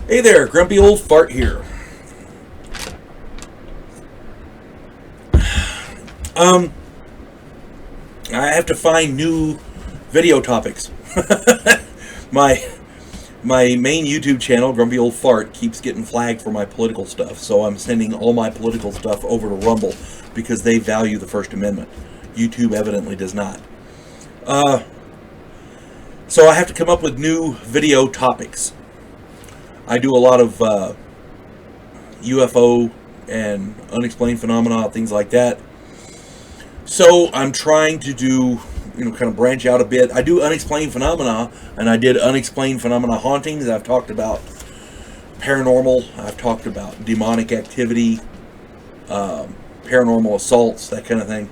Hey there, Grumpy Old Fart here. I have to find new video topics. my main YouTube channel, Grumpy Old Fart, keeps getting flagged for my political stuff, so I'm sending all my political stuff over to Rumble because they value the First Amendment. YouTube evidently does not. So I have to come up with new video topics. I do a lot of UFO and unexplained phenomena, things like that. So I'm trying to do, kind of branch out a bit. I do unexplained phenomena, and I did unexplained phenomena hauntings. I've talked about paranormal. I've talked about demonic activity, paranormal assaults, that kind of thing.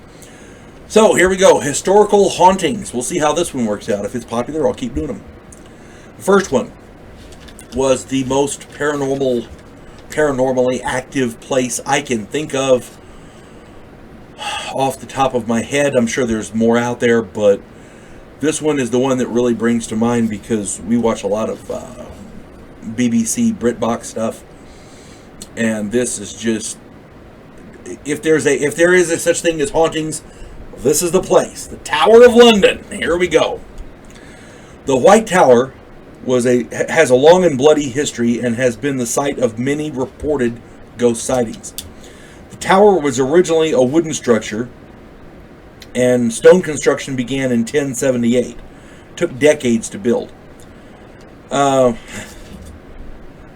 So here we go. Historical hauntings. We'll see how this one works out. If it's popular, I'll keep doing them. The first one was the most paranormally active place I can think of off the top of my head. I'm sure there's more out there, but this one is the one that really brings to mind because we watch a lot of BBC BritBox stuff, and this is just, if there is a such thing as hauntings, this is the place. The Tower of London. Here we go. The White Tower has a long and bloody history and has been the site of many reported ghost sightings. The tower was originally a wooden structure, and stone construction began in 1078. It took decades to build.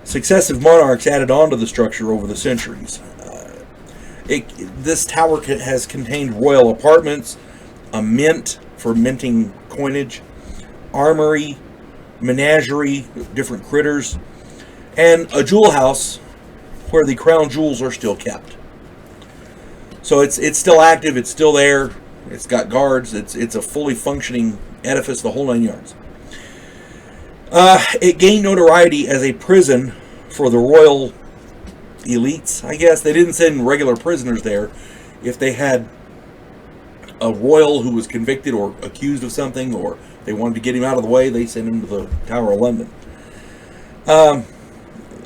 Successive monarchs added on to the structure over the centuries. This tower has contained royal apartments, a mint for minting coinage, armory, menagerie, different critters, and a jewel house where the crown jewels are still kept. So it's still active, it's still there, it's got guards, it's a fully functioning edifice, the whole 9 yards. It gained notoriety as a prison for the royal elites, I guess. They didn't send regular prisoners there. If they had a royal who was convicted or accused of something, or they wanted to get him out of the way, they sent him to the Tower of London.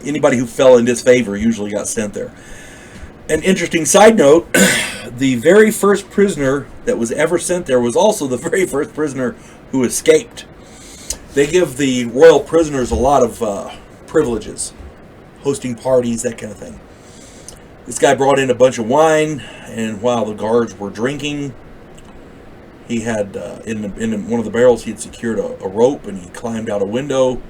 Anybody who fell in disfavor usually got sent there. An interesting side note, the very first prisoner that was ever sent there was also the very first prisoner who escaped. They give the royal prisoners a lot of privileges, hosting parties, that kind of thing. This guy brought in a bunch of wine, and while the guards were drinking, he had, in one of the barrels, he had secured a rope, and he climbed out a window,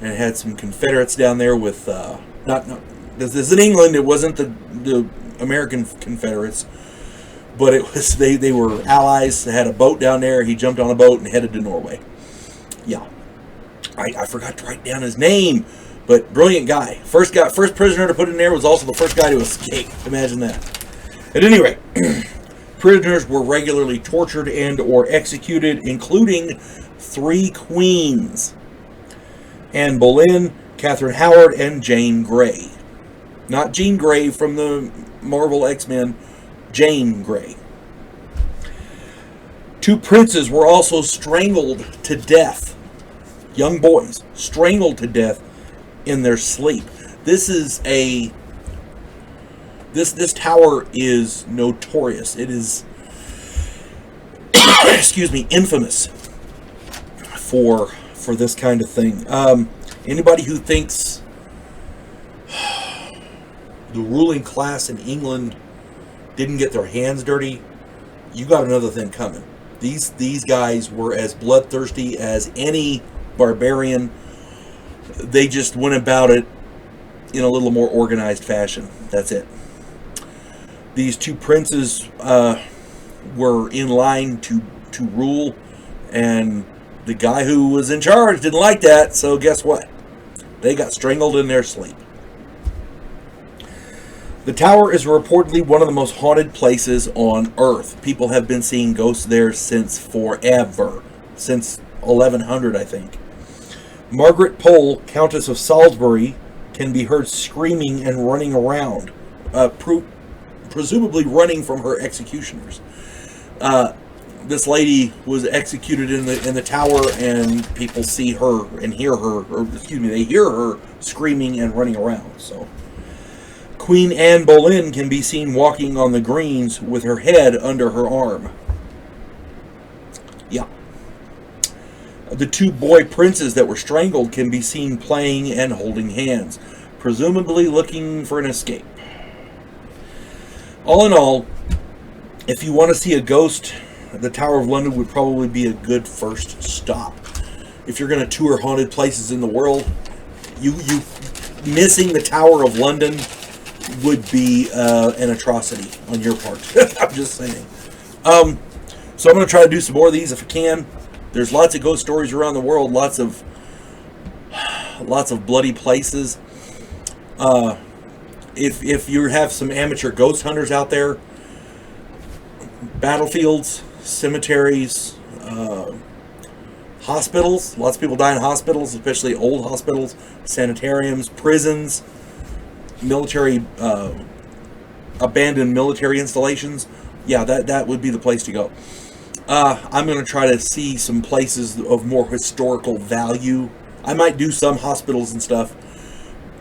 and had some Confederates down there with, this is in England, it wasn't the American Confederates, but it was, they were allies. They had a boat down there. He jumped on a boat and headed to Norway. Yeah. I forgot to write down his name, but brilliant guy. First prisoner to put in there was also the first guy to escape. Imagine that. At any rate, prisoners were regularly tortured and or executed, including 3 queens: Anne Boleyn, Catherine Howard, and Jane Grey. Not Jean Grey from the Marvel X-Men, Jane Grey. 2 princes were also strangled to death. Young boys strangled to death in their sleep. This tower is notorious. It is infamous for this kind of thing. Anybody who thinks the ruling class in England didn't get their hands dirty, you got another thing coming. These guys were as bloodthirsty as any barbarian. They just went about it in a little more organized fashion. That's it. These 2 princes were in line to rule, and the guy who was in charge didn't like that, so guess what? They got strangled in their sleep. The tower is reportedly one of the most haunted places on Earth. People have been seeing ghosts there since forever. Since 1100, I think. Margaret Pole, Countess of Salisbury, can be heard screaming and running around. Presumably running from her executioners. this lady was executed in the tower, and people see her and hear her, or excuse me, they hear her screaming and running around. So Queen Anne Boleyn can be seen walking on the greens with her head under her arm. Yeah. The two boy princes that were strangled can be seen playing and holding hands, presumably looking for an escape. All in all, if you want to see a ghost, the Tower of London would probably be a good first stop. If you're going to tour haunted places in the world, you missing the Tower of London would be an atrocity on your part. I'm just saying. So I'm going to try to do some more of these if I can. There's lots of ghost stories around the world, lots of bloody places. If you have some amateur ghost hunters out there, battlefields, cemeteries, hospitals. Lots of people die in hospitals, especially old hospitals, sanitariums, prisons, military, abandoned military installations. Yeah, that would be the place to go. I'm going to try to see some places of more historical value. I might do some hospitals and stuff,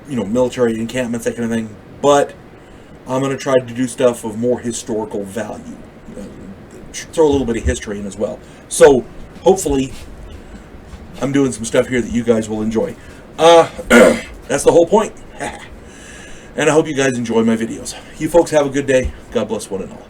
military encampments, that kind of thing. But I'm going to try to do stuff of more historical value. Throw a little bit of history in as well. So, hopefully, I'm doing some stuff here that you guys will enjoy. That's the whole point. And I hope you guys enjoy my videos. You folks have a good day. God bless one and all.